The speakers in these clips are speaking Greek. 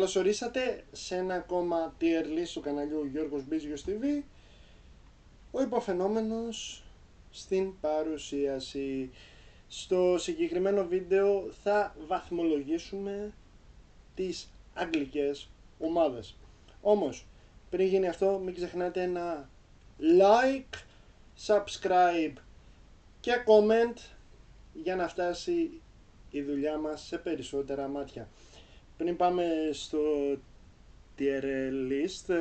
Καλώς ορίσατε σε ένα ακόμα tier list του καναλιού Γιώργος Μπίζιος TV. Ο υποφαινόμενος στην παρουσίαση. Στο συγκεκριμένο βίντεο θα βαθμολογήσουμε τις αγγλικές ομάδες. Όμως, πριν γίνει αυτό, μην ξεχνάτε ένα like, subscribe και comment για να φτάσει η δουλειά μας σε περισσότερα μάτια. Πριν πάμε στο tier list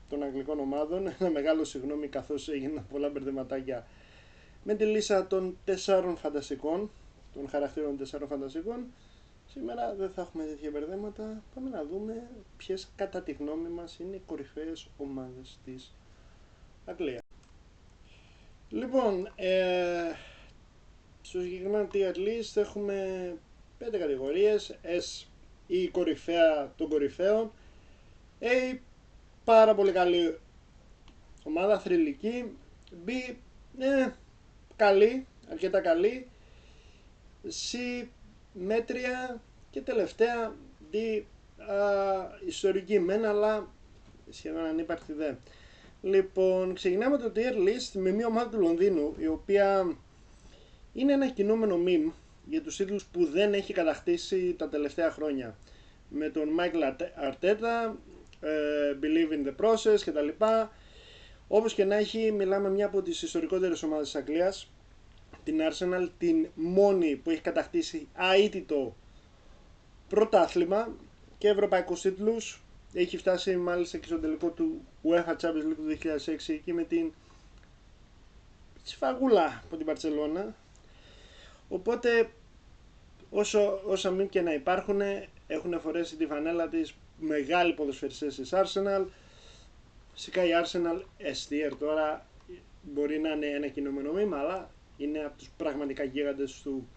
των αγγλικών ομάδων, ένα μεγάλο συγγνώμη καθώς έγιναν πολλά μπερδεματάκια με τη λίστα των 4 φανταστικών, των χαρακτήρων 4 φανταστικών. Σήμερα δεν θα έχουμε τέτοια μπερδέματα. Πάμε να δούμε ποιες κατά τη γνώμη μας είναι οι κορυφαίες ομάδες της Αγγλίας. Λοιπόν, στο συγκεκριμένο tier list έχουμε 5 κατηγορίες. S, η κορυφαία των κορυφαίων. A, πάρα πολύ καλή ομάδα, θρυλική. B, καλή, αρκετά καλή. C, μέτρια. Και τελευταία D, ιστορική μεν, αλλά σχεδόν ανύπαρκτη δε. Λοιπόν, ξεκινάμε το tier list με μια ομάδα του Λονδίνου, η οποία είναι ένα κινούμενο meme για τους τίτλους που δεν έχει κατακτήσει τα τελευταία χρόνια. Με τον Michael Arteta, Believe in the Process κτλ. Όπως και να έχει, μιλάμε μια από τις ιστορικότερες ομάδες της Αγγλίας, την Arsenal, την μόνη που έχει κατακτήσει αίτητο πρωτάθλημα και ευρωπαϊκούς τίτλους. Έχει φτάσει μάλιστα και στο τελικό του UEFA Champions League του 2006 εκεί με την σφαγούλα από την Μπαρτσελώνα. Οπότε όσα μην και να υπάρχουν, έχουν φορέσει τη φανέλα της μεγάλοι ποδοσφαιριστές της Arsenal. Φυσικά η Arsenal STR τώρα μπορεί να είναι ένα κινούμενο μήμα, αλλά είναι από τους πραγματικά γίγαντες του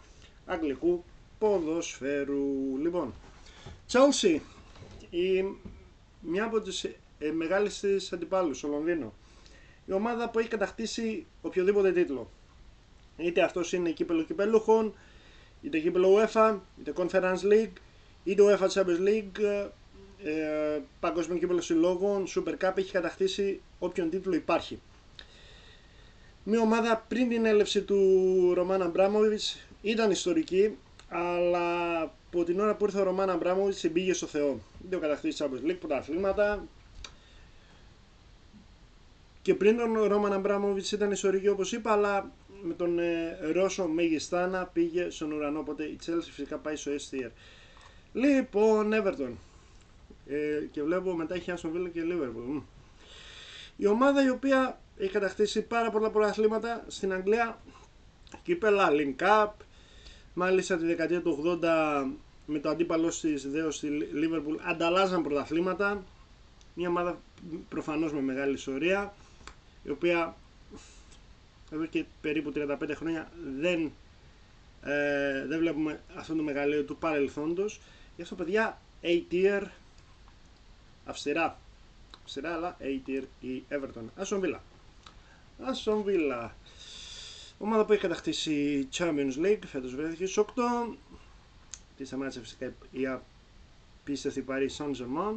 αγγλικού ποδοσφαίρου. Λοιπόν, Chelsea, μια από τις μεγάλες της αντιπάλους στο Λονδίνο. Η ομάδα που έχει κατακτήσει οποιοδήποτε τίτλο. Είτε αυτός είναι κύπελλο κυπέλλουχων, είτε κύπελλο UEFA, είτε Conference League, είτε UEFA Champions League, Παγκόσμιο Κύπελλο Συλλόγων, Super Cup, έχει κατακτήσει όποιον τίτλο υπάρχει. Μια ομάδα πριν την έλευση του Ρωμάν Αμπράμοβιτς ήταν ιστορική, αλλά από την ώρα που ήρθε ο Ρωμάν Αμπράμοβιτς μπήκε στο Θεό. Δεν κατακτήσει Champions League, πρωταθλήματα. Και πριν τον Ρώμαν Αμπράμοβιτς ήταν ιστορική όπως είπα, αλλά με τον Ρώσο Μεγιστάνα πήγε στον ουρανό. Οπότε η Chelsea φυσικά πάει στο S tier. Λοιπόν, Everton. Και βλέπω μετά έχει Aston Villa και Liverpool. Η ομάδα η οποία έχει κατακτήσει πάρα πολλά πρωταθλήματα στην Αγγλία, κύπελλα, Link Cup, μάλιστα τη δεκαετία του 80 με το αντίπαλο της δέος στη Liverpool ανταλλάζαν πρωταθλήματα. Μια ομάδα προφανώς με μεγάλη ιστορία, η οποία εδώ και περίπου 35 χρόνια δεν βλέπουμε αυτό το μεγαλείο του παρελθόντος. Γι' αυτό παιδιά A-tier, αυστηρά αλλά A-tier η Everton. Aston Villa, ομάδα που έχει κατακτήσει Champions League, φέτος βρέθηκε στις 8. Τη σταμάτησε φυσικά η απίστευτη Paris Saint-Germain.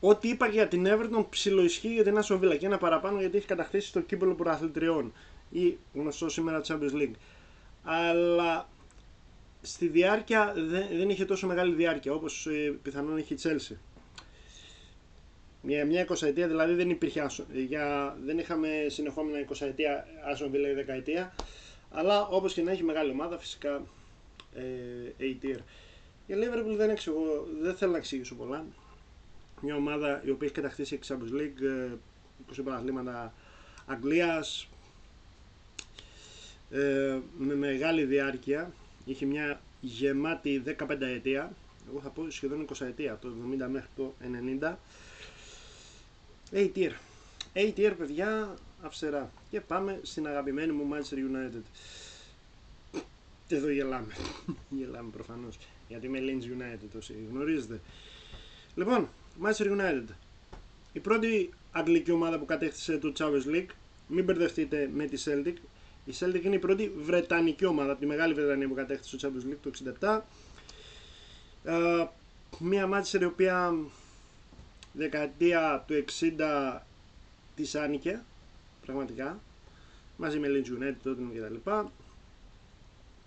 Ό,τι είπα για την Everton ψιλοισχύει για την Aston Villa και ένα παραπάνω, γιατί έχει κατακτήσει το κύπελλο πρωταθλητριών ή γνωστό σήμερα Champions League. Αλλά στη διάρκεια δεν είχε τόσο μεγάλη διάρκεια όπως πιθανόν έχει η Chelsea. Μια 20ετία δηλαδή δεν υπήρχε, δεν είχαμε συνεχόμενα 20ετία Aston Villa ή δεκαετία, αλλά όπως και να έχει μεγάλη ομάδα φυσικά A-tier. Για Liverpool δεν θέλω να εξηγήσω πολλά. Μια ομάδα η οποία έχει κατακτήσει Champions League, 20 πρωταθλήματα Αγγλίας, με μεγάλη διάρκεια, είχε μια γεμάτη 15 ετία, εγώ θα πω σχεδόν 20 ετία, το 70 μέχρι το 90. A-tier παιδιά, αυστερά. Και πάμε στην αγαπημένη μου Manchester United. Εδώ γελάμε. Γελάμε προφανώς, γιατί είμαι Leeds United όσοι γνωρίζετε. Λοιπόν, Manchester United, η πρώτη αγγλική ομάδα που κατέκτησε το Champions League. Μην μπερδευτείτε με τη Celtic. Η Celtic είναι η πρώτη βρετανική ομάδα από τη Μεγάλη Βρετανία που κατέκτησε το Champions League το 67. Μια Manchester η οποία δεκαετία του 60 της άνοικε πραγματικά, μαζί με Leeds United τότε και τα λοιπά,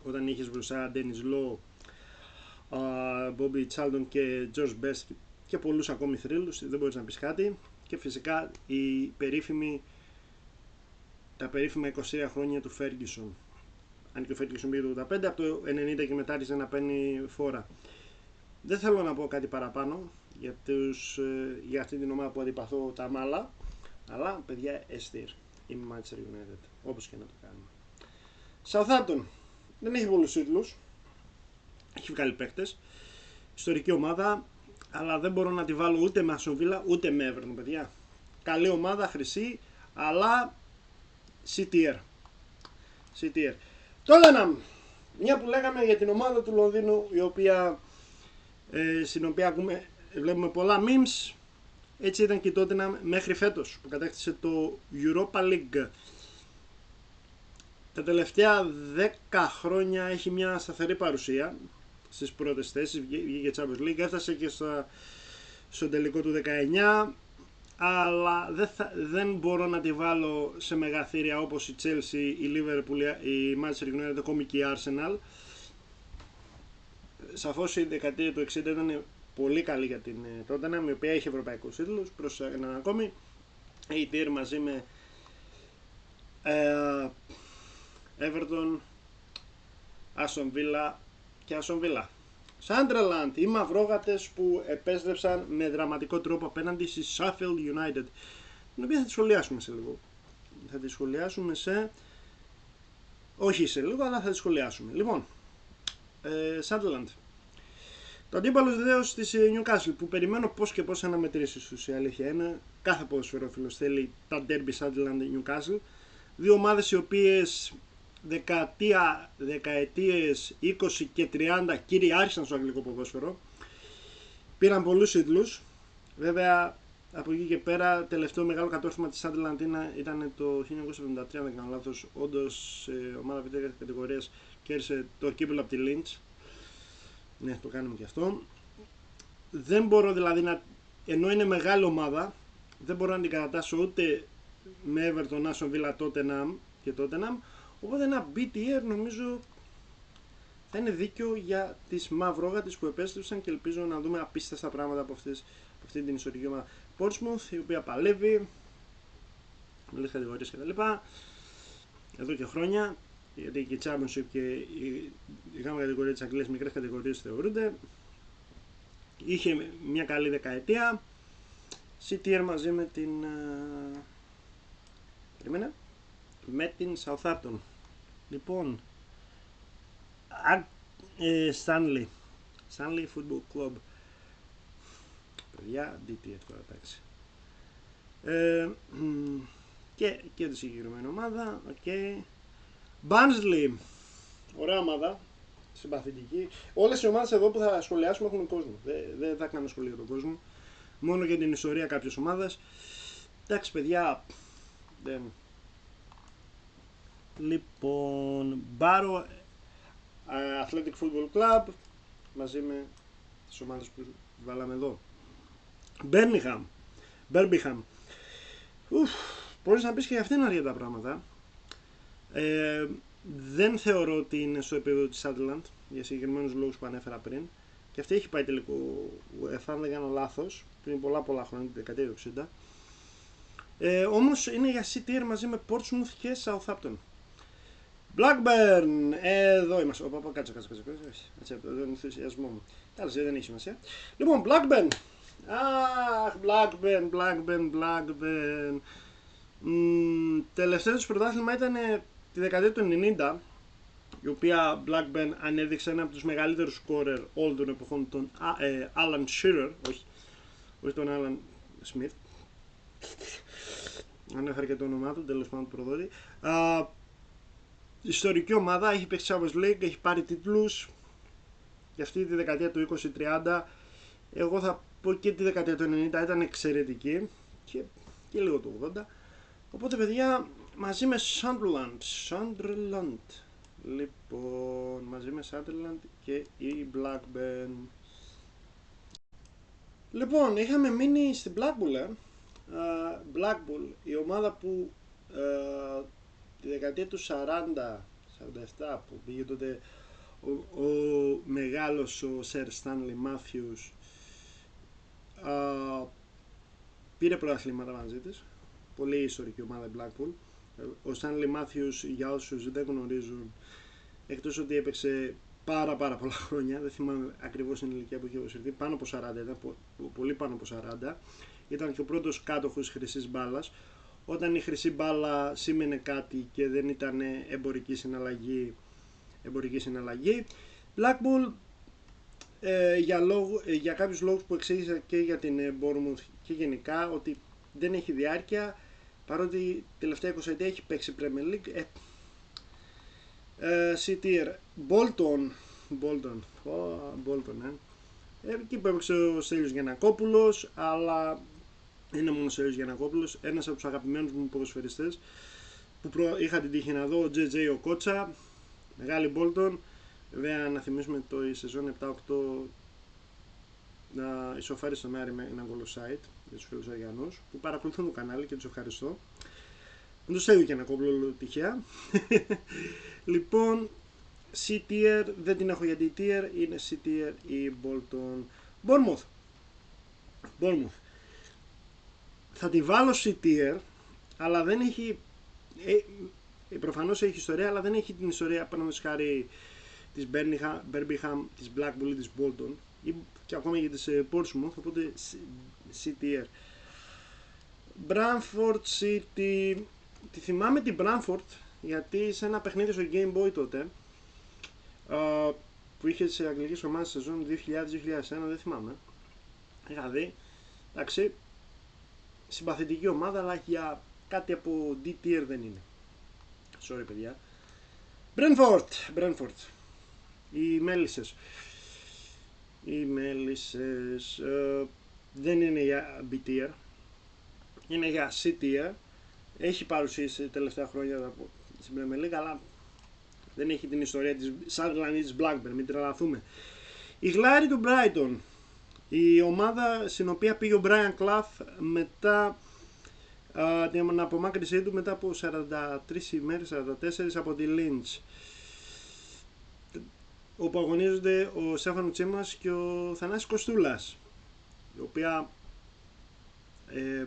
όταν είχες μπροστά Dennis Law, Bobby Charlton και George Best και πολλούς ακόμη θρύλους, δεν μπορείς να πεις κάτι. Και φυσικά τα περίφημα 23 χρόνια του Ferguson. Αν και ο Ferguson πήγε το 85, από το 90 και μετά άρχισε να παίρνει φόρα. Δεν θέλω να πω κάτι παραπάνω για αυτή την ομάδα που αντιπαθώ τα μάλα, αλλά παιδιά εστίρ, η Manchester United, όπως και να το κάνουμε. Southampton δεν έχει πολλούς τίτλους, έχει βγάλει παίκτες, ιστορική ομάδα, αλλά δεν μπορώ να τη βάλω ούτε με Aston Villa ούτε με Everton, παιδιά. Καλή ομάδα, χρυσή, αλλά C-tier. Tottenham, μια που λέγαμε για την ομάδα του Λονδίνου, στην οποία βλέπουμε πολλά memes, έτσι ήταν και η Tottenham μέχρι φέτος που κατέκτησε το Europa League. Τα τελευταία 10 χρόνια έχει μια σταθερή παρουσία στις πρώτες θέσεις, βγήκε Champions League, έφτασε και στο τελικό του 19, αλλά δεν μπορώ να τη βάλω σε μεγαθύρια όπως η Chelsea, η Liverpool, η Manchester United, ακόμη και η Arsenal. Σαφώς η δεκαετία του 60 ήταν πολύ καλή για την Tottenham, η οποία είχε ευρωπαϊκούς τίτλους, προς έναν ακόμη, η tier μαζί με Everton, Aston Villa και Aston Villa. Sunderland, οι μαυρόγατες που επέστρεψαν με δραματικό τρόπο απέναντι στη Sheffield United, την οποία θα τη σχολιάσουμε σε λίγο. Όχι σε λίγο, αλλά θα τη σχολιάσουμε. Λοιπόν, Sunderland. Το αντίπαλος βεβαίως της Newcastle, που περιμένω πώς και πώς να μετρήσεις, η αλήθεια είναι. Κάθε ποδοσφαιρόφιλος θέλει τα derby Sunderland Newcastle. Δύο ομάδες οι οποίες δεκαετίες 20 και 30 κυριάρχησαν στο αγγλικό ποδόσφαιρο. Πήραν πολλούς τίτλους. Βέβαια από εκεί και πέρα τελευταίο μεγάλο κατόρθωμα της Sunderland ήταν το 1973, αν δεν κάνω λάθος. Όντως ομάδα β' κατηγορίας κέρδισε το κύπελλο από τη Lynch. Ναι, το κάνουμε και αυτό. Δεν μπορώ δηλαδή ενώ είναι μεγάλη ομάδα, δεν μπορώ να την κατατάσω ούτε με Everton, Aston Villa, Tottenham, οπότε ένα B-tier νομίζω θα είναι δίκαιο για τις μαυρόγατες που επέστρεψαν και ελπίζω να δούμε απίστευτα πράγματα από αυτή την ιστορική ομάδα. Portsmouth, η οποία παλεύει με λίγες κατηγορίες κτλ. Εδώ και χρόνια, γιατί και η Championship και η γάμα κατηγορία της Αγγλίας, μικρές κατηγορίες θεωρούνται. Είχε μια καλή δεκαετία. C-tier μαζί με την Southampton. Λοιπόν, Stanley Football Club. Παιδιά, D-tier τώρα, εντάξει. Και τη συγκεκριμένη ομάδα, ok. Barnsley, ωραία ομάδα, συμπαθητική. Όλες οι ομάδες εδώ που θα σχολιάσουμε έχουν κόσμο. Δεν θα κάνω σχολείο για τον κόσμο. Μόνο για την ιστορία κάποιες ομάδες. Εντάξει παιδιά. Λοιπόν, Barrow Athletic Football Club, μαζί με τις ομάδες που βάλαμε εδώ. Birmingham. Μπορείς να πεις και για αυτήν αρκετά πράγματα. Δεν θεωρώ ότι είναι στο επίπεδο της Sunderland για συγκεκριμένους λόγους που ανέφερα πριν. Και αυτή έχει πάει τελικό UEFA, αν δεν κάνω λάθος, πριν πολλά χρόνια, την δεκαετία του 60. Όμως είναι για C-tier μαζί με Portsmouth και Southampton. Blackburn, εδώ είμαστε. Κάτσε. Έτσι, από τον ενθουσιασμό μου. Τέλος, δεν έχει σημασία. Λοιπόν, Blackburn. Blackburn. Τελευταίο του πρωτάθλημα ήταν τη δεκαετία του 90, η οποία Blackburn ανέδειξε ένα από τους μεγαλύτερους scorer όλων των εποχών, τον Alan Shearer, όχι τον Alan Smith. Ανέφερε και το όνομά του, τέλος πάντων του προδότη. Ιστορική ομάδα, έχει παίξει Champions League, έχει πάρει τίτλους για αυτή τη δεκαετία του 20-30. Εγώ θα πω και τη δεκαετία του 90 ήταν εξαιρετική και λίγο του 80. Οπότε παιδιά, μαζί με Sunderland. Λοιπόν, μαζί με Sunderland και η Blackburn. Λοιπόν, είχαμε μείνει στην Blackpool. Blackpool, η ομάδα που τη δεκαετία του 40-47 που πήγε τότε ο μεγάλος ο Sir Stanley Matthews, πήρε πρωταθλήματα μαζί της. Πολύ ιστορική ομάδα Blackpool. Ο Stanley Matthews, για όσους δεν γνωρίζουν, εκτός ότι έπαιξε πάρα πολλά χρόνια, δεν θυμάμαι ακριβώς την ηλικία που είχε αποσυρθεί, πάνω από 40 ήταν, πολύ πάνω από 40, ήταν και ο πρώτος κάτοχος χρυσής μπάλας. Όταν η χρυσή μπάλα σήμαινε κάτι και δεν ήταν εμπορική συναλλαγή. Blackpool, για κάποιους λόγους που εξήγησα και για την Bournemouth και γενικά, ότι δεν έχει διάρκεια, παρότι τελευταία 20 ετία έχει παίξει Premier League. CTR, Bolton, εκεί που έπαιξε ο Στέλιος Γιαννακόπουλος, αλλά δεν είναι μόνο ο Στέλιος Γιαννακόπουλος, ένας από τους αγαπημένους μου ποδοσφαιριστές που είχα την τύχη να δω, ο JJ ο Κότσα, μεγάλη Bolton. Βέβαια να θυμίσουμε το η σεζόν 7-8 να ισοφάρει στον Άρη με ένα offside για τους φίλους Αριανούς που παρακολουθούν το κανάλι και τους ευχαριστώ. Με το Στέλιο Γιαννακόπουλο τυχαία. Λοιπόν, C-tier δεν την έχω, γιατί η tier είναι C-tier ή Bolton. Bournemouth. Θα τη βάλω C-tier, αλλά δεν έχει, προφανώς έχει ιστορία, αλλά δεν έχει την ιστορία, παραδείγματος χάρη, της Birmingham, της Blackpool ή της Bolton και ακόμα και της Portsmouth, οπότε C-tier. Bramford City, τη θυμάμαι την Bramford γιατί σε ένα παιχνίδι στο Game Boy τότε, που είχε σε αγγλικές ομάδες σεζόν 2000-2001, δεν θυμάμαι, είχα δει, εντάξει, συμπαθητική ομάδα, αλλά για κάτι από D-tier δεν είναι. Sorry παιδιά. Brentford. Οι Μέλισσες δεν είναι για B-tier, είναι για C-tier. Έχει παρουσίαση τελευταία χρόνια στην Premier League, αλλά δεν έχει την ιστορία της Sunderland ή της Blackburn, μην τρελαθούμε. Η Γλάρη του Brighton, η ομάδα στην οποία πήγε ο Brian Clough μετά την απομάκρυνσή του μετά από 43 ημέρες, 44 από τη Lynch, όπου αγωνίζονται ο Στέφανο Τσίμας και ο Θανάσης Κοστούλας, η οποία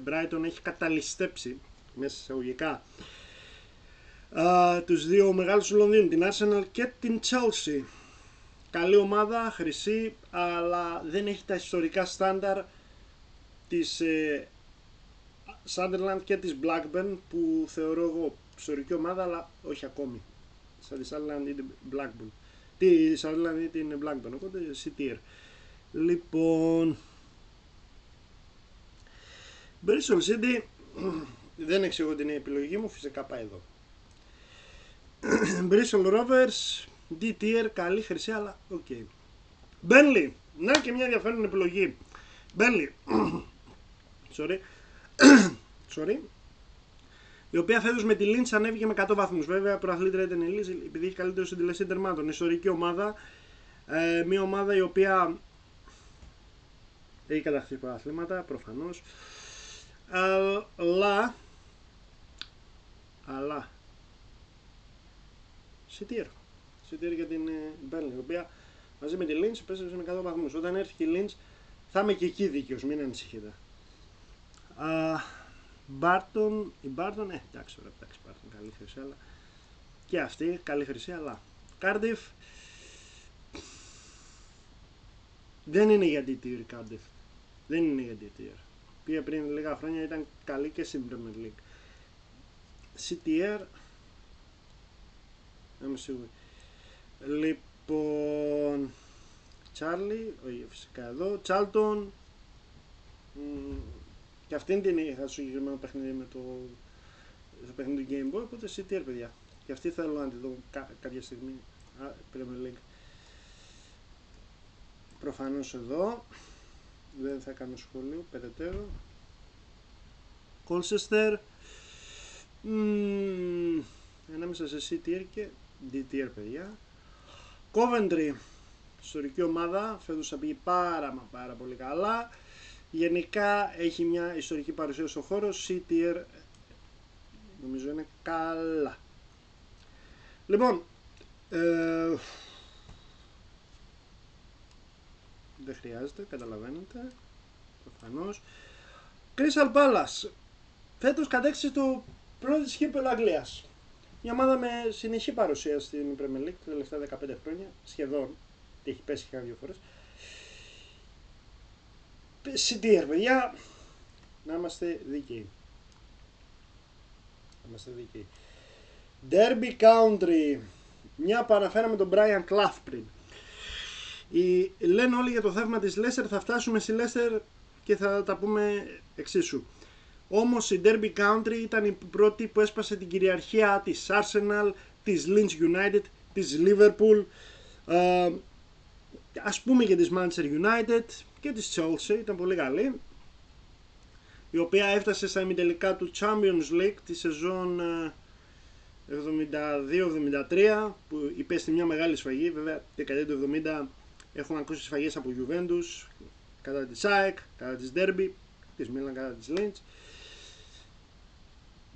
Brighton έχει καταλυστέψει μέσα εισαγωγικά τους δύο μεγάλους του Λονδίνου, την Arsenal και την Chelsea. Καλή ομάδα, χρυσή, αλλά δεν έχει τα ιστορικά στάνταρ της Sunderland και της Blackburn, που θεωρώ εγώ ιστορική ομάδα, αλλά όχι ακόμη. Σαν τη Sunderland ή την Blackburn. Τη Sunderland ή την Blackburn, οπότε C-tier. Λοιπόν, Bristol City, δεν εξηγώ την επιλογή μου, φυσικά πάει εδώ. Bristol Rovers, D-tier, καλή, χρυσή, αλλά οκ. Burnley, να και μια ενδιαφέρον επιλογή. Burnley, sorry, η οποία φέτος με τη Lynch ανέβηκε με 100 βαθμούς. Βέβαια προαθλήτρια ήταν η Lynch επειδή έχει καλύτερο συντελεστή τερμάτων. Ιστορική ομάδα, μια ομάδα η οποία έχει κατακτήσει προαθλήματα προφανώς, αλλά C-tier για την Burnley, η οποία μαζί με τη Lynch πέσανε με 100 βαθμούς. Όταν έρθει η Lynch θα είμαι και εκεί δίκαιος, μην ανησυχείτε. Η Barton, εντάξει, καλή χρυσή, αλλά και αυτή καλή χρυσή, αλλά Cardiff δεν είναι για D-tier. Cardiff δεν είναι για D-tier. Πήγε πριν λίγα χρόνια, ήταν καλή και στην Premier League. C-tier, είμαι σίγουρη. Λοιπόν, Charlie, όχι φυσικά εδώ, Charlton, και αυτήν την είχα στο συγκεκριμένο παιχνίδι με το παιχνίδι του Game Boy, οπότε C-tier παιδιά. Και αυτή θέλω να τη δω κάποια στιγμή, Premier League. Προφανώς εδώ, δεν θα κάνω σχόλιο περαιτέρω. Colchester, ανάμεσα σε C-tier και D-tier παιδιά. Coventry, ιστορική ομάδα, φέτος θα πήγε πάρα πολύ καλά. Γενικά έχει μια ιστορική παρουσία στον χώρο. C-tier νομίζω είναι καλά. Λοιπόν, δεν χρειάζεται, καταλαβαίνετε, προφανώς. Crystal Palace φέτος κατέκτησε το πρώτο της κύπελλο Αγγλίας. Μια ομάδα με συνεχή παρουσία στην Premier League τα τελευταία 15 χρόνια, σχεδόν, έχει πέσει και δύο φορές. C-tier, παιδιά, να είμαστε δίκαιοι. Derby Country, μια που αναφέραμε τον Brian Clough πριν. Λένε όλοι για το θαύμα της Leicester, θα φτάσουμε στη Leicester και θα τα πούμε εξίσου. Όμως η Derby Country ήταν η πρώτη που έσπασε την κυριαρχία της Arsenal, της Leeds United, της Liverpool, ας πούμε και της Manchester United και της Chelsea, ήταν πολύ καλή, η οποία έφτασε στα ημιτελικά του Champions League τη σεζόν 72-73 που υπέστη μια μεγάλη σφαγή. Βέβαια, τη δεκαετία του 70 έχουμε ακούσει σφαγές από Juventus, κατά της ΑΕΚ, κατά της Derby, της Milan, κατά της Lynch.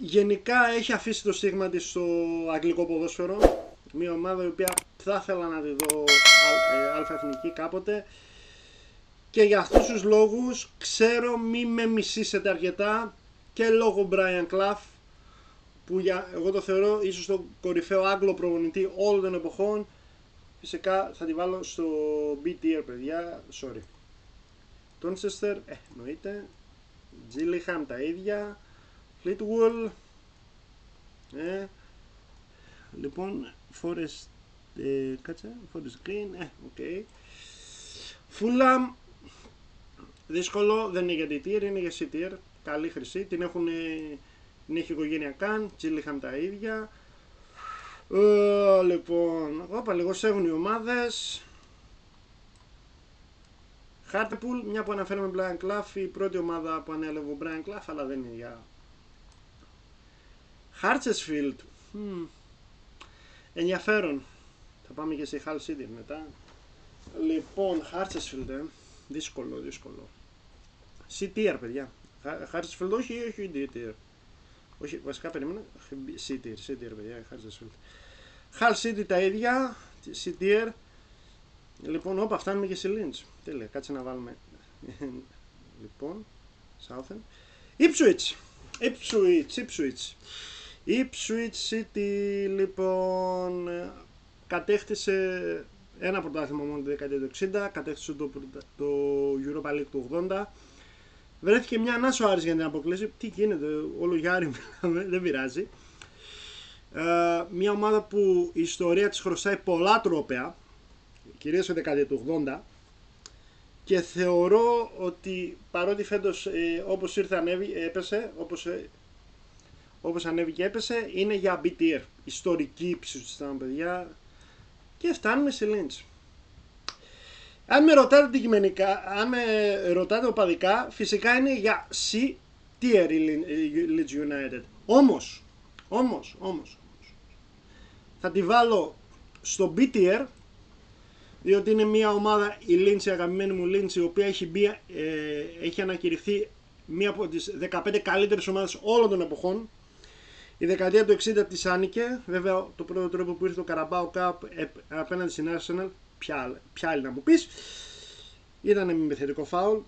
Γενικά έχει αφήσει το στίγμα της στο αγγλικό ποδόσφαιρο. Μια ομάδα η οποία θα ήθελα να τη δω αλφα-εθνική κάποτε. Και για αυτούς τους λόγους ξέρω μη με μισήσετε αρκετά και λόγω Brian Clough, που εγώ το θεωρώ ίσως το κορυφαίο Άγγλο προπονητή όλων των εποχών. Φυσικά θα τη βάλω στο B-tier, παιδιά, sorry. Τόντσεστερ, εννοείται. Gillingham τα ίδια. Fleetwood. Λοιπόν, Forest, Forest Green, ok. Fulham, δύσκολο, δεν είναι για D-tier, είναι για C-tier. Καλή χρυσή, την έχει οικογένεια Καν, Gillingham τα ίδια. Λοιπόν, λιγοσεύουν οι ομάδες. Hartlepool, μια που αναφέραμε Brian Clough, η πρώτη ομάδα που ανέλαβε ο Brian Clough, αλλά δεν είναι για... Huddersfield, ενδιαφέρον. Θα πάμε και σε Hull City μετά. Λοιπόν, Huddersfield, δύσκολο. C-tier, παιδιά. Huddersfield όχι D-tier. Όχι, βασικά περίμενα. C-tier, παιδιά, Huddersfield. Hull City τα ίδια, C-tier. Λοιπόν, όπα, φτάνουμε και σε Lynch. Τέλεια, κάτσε να βάλουμε. Λοιπόν, Southend. Ipswich City, λοιπόν, κατέκτησε ένα πρωτάθλημα μόνο τη δεκαετία του 60, κατέκτησε το Europa League του 80. Βρέθηκε μια ανάσο Άρης για την αποκλήση. Τι γίνεται, όλο για Άρη μιλάμε, δεν πειράζει. Μια ομάδα που η ιστορία της χρωστάει πολλά τρόπαια, κυρίως στη δεκαετία του 80, και θεωρώ ότι παρότι φέτος όπως ήρθε έπεσε, όπως ανέβηκε έπεσε, είναι για B-tier. Ιστορική ύψη, παιδιά. Και φτάνουμε σε Lynch. Αν με ρωτάτε αντικειμενικά, αν με ρωτάτε οπαδικά, φυσικά είναι για C-tier η Leeds United. Όμως, θα τη βάλω στο B-tier, διότι είναι μια ομάδα, η Lynch, η αγαπημένη μου Lynch, η οποία έχει ανακηρυχθεί μία από τις 15 καλύτερες ομάδες όλων των εποχών. Η δεκαετία του 60 της άνοικε, βέβαια το πρώτο τρόπο που ήρθε το Carabao Cup απέναντι στην Arsenal, ποια άλλη να μου πεις, ήταν με επιθετικό φάουλ.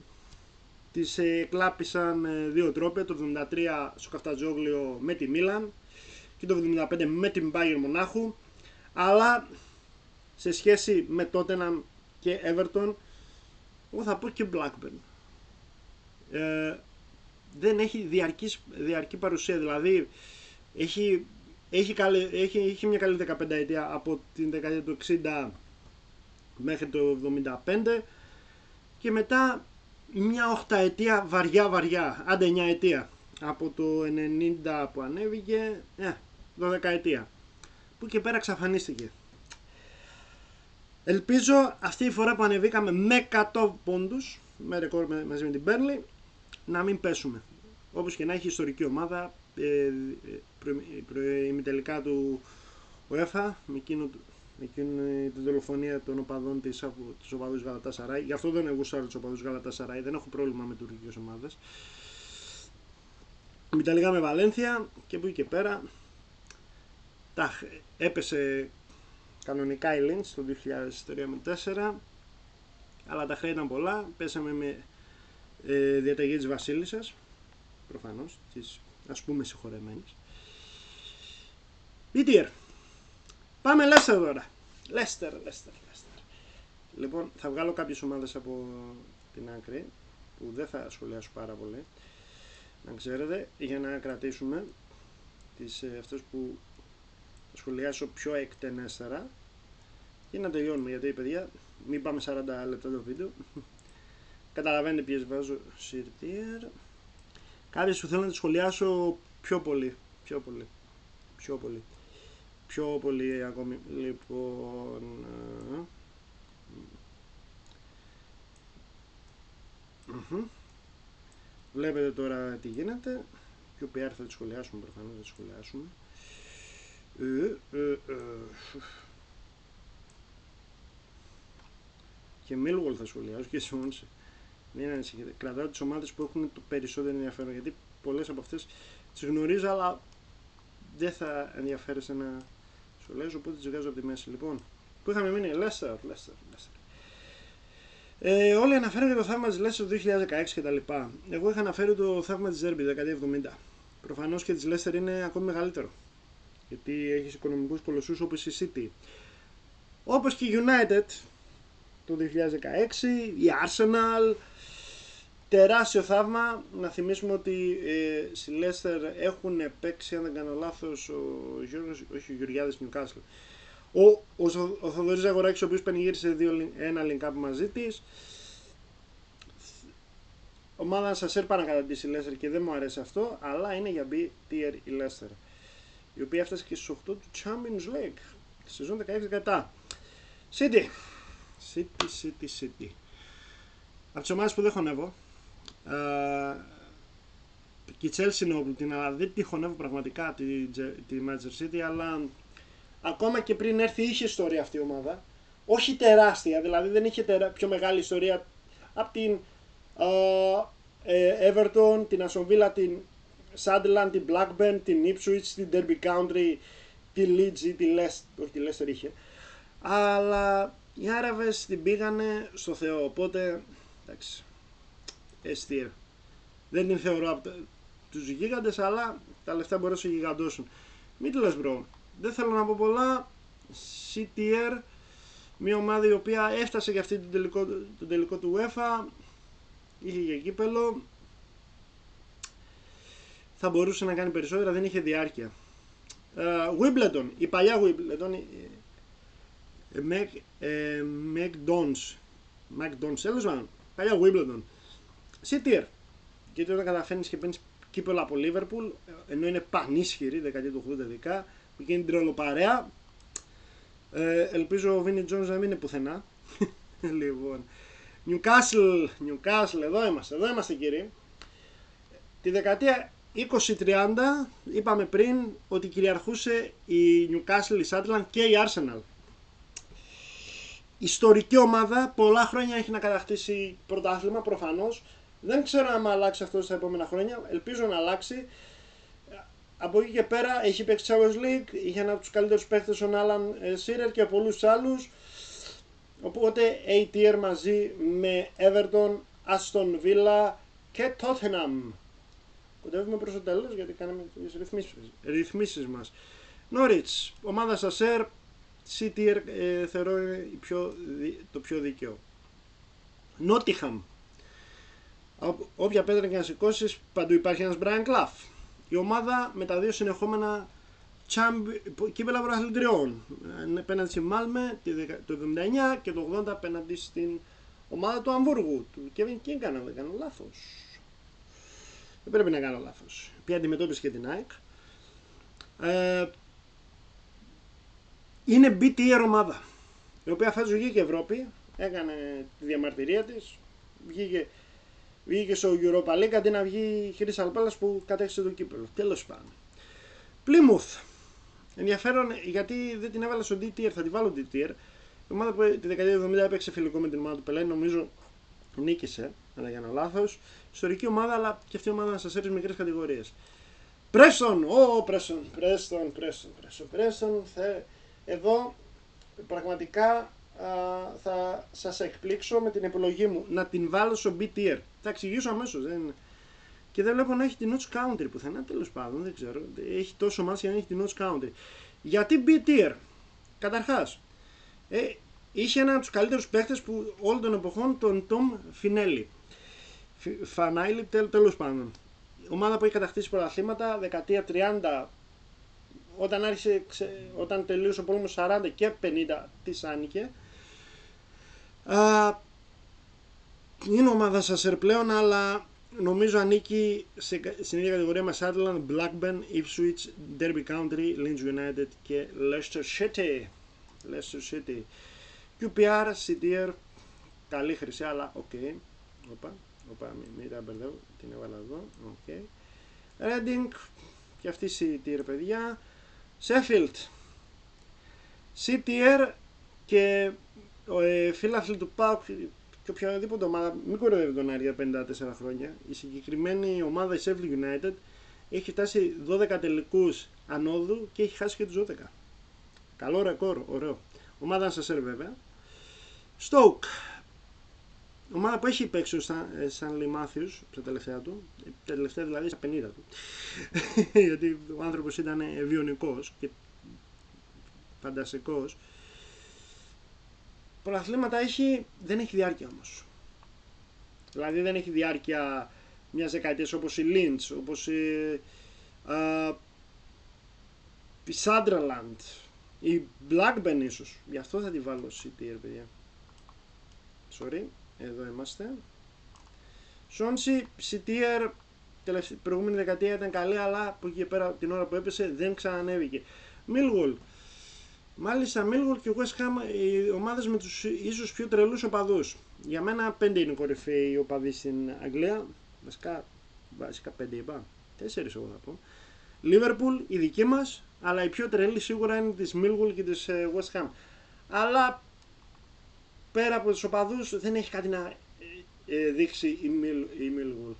Τις κλάπησαν δύο τρόπες, το 73 στο Καφτατζόγλιο με τη Μίλαν και το 75 με την Bayern Μονάχου, αλλά σε σχέση με Tottenham και Everton, εγώ θα πω και Blackburn. Δεν έχει διαρκή παρουσία, δηλαδή έχει μια καλή 15 ετία από την δεκαετία του 60 μέχρι το 75 και μετά μια 8 ετία βαριά, άντε 9 ετία από το 90 που ανέβηκε, 12 ετία που και πέρα εξαφανίστηκε. Ελπίζω αυτή η φορά που ανεβήκαμε με 100 πόντους, με ρεκόρ μαζί με την Burnley, να μην πέσουμε. Όπως και να έχει ιστορική ομάδα, ημιτελικά του UEFA, με εκείνο εκείνη την δολοφονία των οπαδών της από τους οπαδούς Γαλατασαράι. Γι' αυτό δεν γουστάρω τους οπαδούς Γαλατασαράι, δεν έχω πρόβλημα με τουρκικές ομάδες. Με τα λίγα με Βαλένθια και που και πέρα έπεσε κανονικά η Lens το 2003-2004, αλλά τα χρέη ήταν πολλά. Πέσαμε με διαταγή της Βασίλισσας, προφανώς, της ας πούμε συγχωρεμένης. BTR. Πάμε Leicester τώρα. Leicester. Λοιπόν, θα βγάλω κάποιες ομάδες από την άκρη που δεν θα σχολιάσω πάρα πολύ, να ξέρετε, για να κρατήσουμε αυτές που θα σχολιάσω πιο εκτενέστερα και να τελειώνουμε, γιατί παιδιά μην πάμε 40 λεπτά το βίντεο. Καταλαβαίνετε ποιες βάζω συρτήρ. Κάποιες που θέλω να τις σχολιάσω πιο πολύ ακόμη. Λοιπόν, βλέπετε τώρα τι γίνεται. Ποιο PR θα τις σχολιάσουμε, προφανώς θα τις σχολιάσουμε. Και Millwall θα σχολιάσω και Swansea. Μην ανησυχείτε. Κρατάω τις ομάδες που έχουν το περισσότερο ενδιαφέρον, γιατί πολλές από αυτές τις γνωρίζω, αλλά δεν θα ενδιαφέρεσαι να σχολιάζω, οπότε τις βγάζω από τη μέση. Λοιπόν, που είχαμε μείνει, Leicester. Όλοι αναφέρουν το θαύμα της Leicester το 2016 κτλ. Εγώ είχα αναφέρει το θαύμα της Derby δεκαετία 70. Προφανώς και της Leicester είναι ακόμη μεγαλύτερο, γιατί έχει οικονομικούς κολοσσούς όπως η City, όπως και η United το 2016, η Arsenal. Τεράστιο θαύμα. Να θυμίσουμε ότι στη Leicester έχουν παίξει, αν δεν κάνω λάθος, ο Γεωργιάδης Newcastle, ο Θοδωρής Ζαγοράκης, ο οποίος πανηγύρισε ένα link up μαζί της. Ομάδα σας έρπα να καταντήσει η Leicester και δεν μου αρέσει αυτό, αλλά είναι για B-tier η Leicester, η οποία έφτασε και στους 8 του Champions League τη σεζόν 16-17. City. Από τις ομάδες που δεν χωνεύω, και η Chelsea είναι όπλητη, αλλά δεν τη χωνεύω πραγματικά τη Manchester City, αλλά ακόμα και πριν έρθει είχε ιστορία αυτή η ομάδα. Όχι τεράστια, δηλαδή δεν είχε πιο μεγάλη ιστορία από την Everton, την Aston Villa, την Sunderland, την Blackburn, την Ipswich, την Derby County, τη Leeds ή τη Leicester. Όχι, τη Leicester είχε. Αλλά οι Άραβες την πήγανε στο Θεό, οπότε εντάξει, εστία. Δεν την θεωρώ από τους γίγαντες, αλλά τα λεφτά μπορούν να σε γιγαντώσουν. Μην το λες μπρο, δεν θέλω να πω πολλά. CTR, μια ομάδα η οποία έφτασε για αυτή τον τελικό του UEFA, είχε και κύπελο, θα μπορούσε να κάνει περισσότερα, δεν είχε διάρκεια. Wimbledon, η παλιά Wimbledon, McDonald's, τέλος πάντων, παλιά Wimbledon. CTR, γιατί όταν καταφέρνεις και παίρνεις κύπελο από Liverpool, ενώ είναι πανίσχυρη, δεκαετία του 80 ειδικά, που γίνει την τρολοπαρέα, ελπίζω ο Vinnie Jones να μην είναι πουθενά. Λοιπόν, Newcastle, εδώ είμαστε κύριοι. Τη δεκαετία 20-30 είπαμε πριν ότι κυριαρχούσε η Newcastle, η Sunderland και η Arsenal. Ιστορική ομάδα, πολλά χρόνια έχει να κατακτήσει πρωτάθλημα προφανώς. Δεν ξέρω αν αλλάξει αυτό στα επόμενα χρόνια, ελπίζω να αλλάξει. Από εκεί και πέρα έχει παίξει Champions League, είχε ένα από τους καλύτερους παίκτες, τον Άλαν Σίρερ και πολλούς άλλους. Οπότε A-tier μαζί με Everton, Aston Villa και Tottenham. Κοντεύουμε προς το τέλος γιατί κάναμε τις ρυθμίσεις μας. Norwich, ομάδα στα ΣΕΡ, C-tier θεωρώ το πιο δίκαιο. Nottingham, όποια πέτρα και να σηκώσεις παντού υπάρχει ένας Brian Clough. Η ομάδα με τα δύο συνεχόμενα κύπελα πρωταθλητριών, απέναντι στη Μάλμε το 79 και το 80 απέναντι στην ομάδα του Αμβούργου, του Kevin King, αν δεν κάνω λάθος. Δεν πρέπει να κάνω λάθος. Ποια αντιμετώπιση και την ΑΕΚ. Είναι BTR ομάδα, η οποία φέτος βγήκε Ευρώπη, έκανε τη διαμαρτυρία της, βγήκε στο Europa League αντί να βγει η Crystal Palace που κατέκτησε το κύπελο. Τέλος πάντων. Plymouth, Ενδιαφέρον γιατί δεν την έβαλα στο D-tier, θα τη βάλω D-tier. Η ομάδα που τη δεκαετία του 70 έπαιξε φιλικό με την ομάδα του Πελέ, νομίζω νίκησε, αλλά για ένα λάθος. Ιστορική ομάδα, αλλά και αυτή η ομάδα σε 4 μικρές κατηγορίες. Πρέστον! Πρέστον. Εδώ πραγματικά θα σας εκπλήξω με την επιλογή μου να την βάλω στο B-tier. Θα εξηγήσω αμέσως. Και δεν βλέπω να έχει την Notch Country πουθενά, τέλος πάντων, δεν ξέρω. Έχει τόσο μάτς για να έχει την Notch Country. Γιατί B-tier? Καταρχάς, είχε έναν από τους καλύτερους παίχτες που όλων των εποχών, τον Tom Finelli. Φανάιλι, τέλος πάντων. Ομάδα που έχει κατακτήσει πρωταθλήματα, δεκαετία 30, όταν τελείωσε ο πόλεμος 40 και 50 της άνοικε. Είναι ομάδα σας πλέον, αλλά νομίζω ανήκει στην ίδια κατηγορία με Sunderland, Blackburn, Ipswich, Derby County, Leeds United και Leicester City. QPR, CTR, καλή χρυσή, αλλά οκ. Οπα, μην τα μπερδεύω, την έβαλα εδώ. Reading, και αυτή CTR, παιδιά. Sheffield, CTR και φίλαθλοι του ΠΑΟΚ και οποιαδήποτε ομάδα, μην κοροϊδεύει τον Άρη για 54 χρόνια. Η συγκεκριμένη ομάδα, η Sheffield United, έχει φτάσει 12 τελικούς ανόδου και έχει χάσει και τους 12. Καλό ρεκόρ, ωραίο. Ομάδα σας βέβαια. Stoke, ομάδα που έχει παίξει σαν Λιμάθιος στα τελευταία του, τελευταία δηλαδή στα 50 του, γιατί ο άνθρωπος ήταν βιονικός και φανταστικός. Πρωταθλήματα έχει, δεν έχει διάρκεια όμως. Δηλαδή δεν έχει διάρκεια μιας δεκαετίας όπως η Linz, όπως η Sunderland, η Blackburn ίσως. Γι' αυτό θα τη βάλω CTR, παιδιά. Sorry, εδώ είμαστε. Swansea, CTR, προηγούμενη δεκαετία ήταν καλή, αλλά από εκεί πέρα την ώρα που έπεσε δεν ξανανέβηκε. Millwall. Μάλιστα, Millwall και West Ham, οι ομάδες με τους ίσως πιο τρελούς οπαδούς. Για μένα 5 είναι κορυφαίοι οπαδοί στην Αγγλία. Βασικά 5 είπα. 4 εγώ θα πω. Liverpool, η δική μας, αλλά η πιο τρελή σίγουρα είναι της Millwall και της West Ham. Αλλά πέρα από τους οπαδούς δεν έχει κάτι να δείξει η Millwall.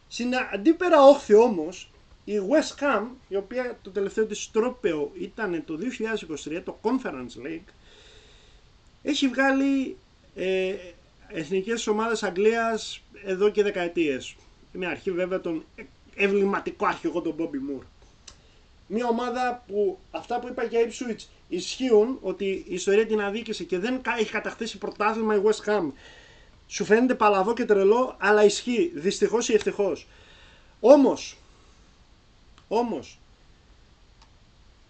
Στην αντίπερα όχθη όμως, η West Ham, η οποία το τελευταίο της τρόπαιο ήταν το 2023, το Conference League, έχει βγάλει εθνικές ομάδες Αγγλίας εδώ και δεκαετίες. Με αρχή βέβαια τον εμβληματικό αρχηγό τον Bobby Moore. Μια ομάδα που αυτά που είπα για Ipswich ισχύουν, ότι η ιστορία την αδίκησε και δεν έχει κατακτήσει πρωτάθλημα η West Ham. Σου φαίνεται παλαβό και τρελό, αλλά ισχύει, δυστυχώς ή ευτυχώς. Όμως,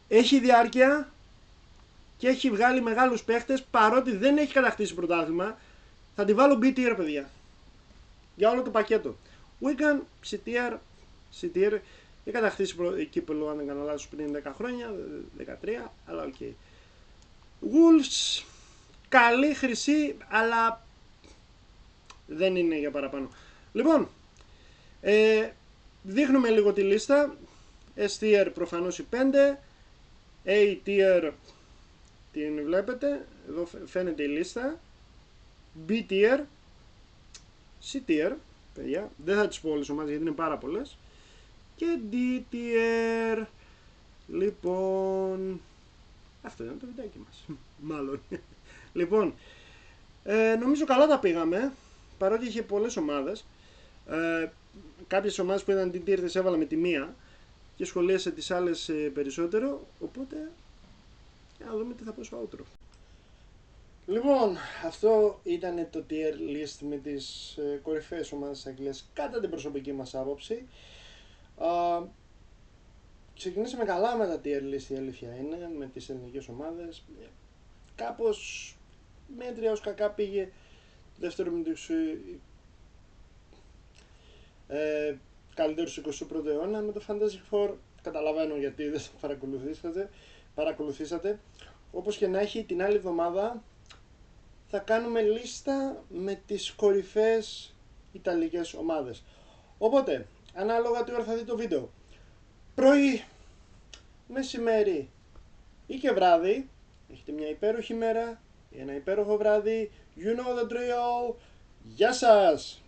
έχει διάρκεια και έχει βγάλει μεγάλους παίχτες, παρότι δεν έχει κατακτήσει πρωτάθλημα. Θα τη βάλω B-tier, παιδιά. Για όλο το πακέτο. Wigan, CTR, έχει κατακτήσει κύπελλο, αν δεν κάνω λάθος, πριν 10 χρόνια, 13, αλλά οκ. Wolves, καλή χρυσή, αλλά δεν είναι για παραπάνω. Λοιπόν, δείχνουμε λίγο τη λίστα. S-tier προφανώς οι 5, A-tier την βλέπετε, εδώ φαίνεται η λίστα, B-tier, C-tier, παιδιά, δεν θα τις πω όλες ομάδες γιατί είναι πάρα πολλές, και D-tier. Λοιπόν, αυτό είναι το βιντεάκι μας, μάλλον. Λοιπόν, νομίζω καλά τα πήγαμε, παρότι είχε πολλές ομάδες. Κάποιες ομάδες που ήταν D-tier τις έβαλα με τη μία και σχολίασε τις άλλες περισσότερο, οπότε για να δούμε τι θα πω στο outro. Λοιπόν, αυτό ήταν το tier list με τις κορυφαίες ομάδες της Αγγλίας κατά την προσωπική μας άποψη. Ξεκινήσαμε καλά με τα tier list, η αλήθεια είναι, με τις ελληνικές ομάδες. Κάπως μέτρια ως κακά πήγε το δεύτερο με τους καλύτερους 21ου αιώνα με το Fantasy Four. Καταλαβαίνω γιατί δεν το παρακολουθήσατε. Όπως και να έχει, την άλλη εβδομάδα θα κάνουμε λίστα με τις κορυφαίες ιταλικές ομάδες. Οπότε, ανάλογα τι ώρα θα δει το βίντεο, πρωί, μεσημέρι, ή και βράδυ. Έχετε μια υπέροχη μέρα, ένα υπέροχο βράδυ. You know the drill. Γεια σας!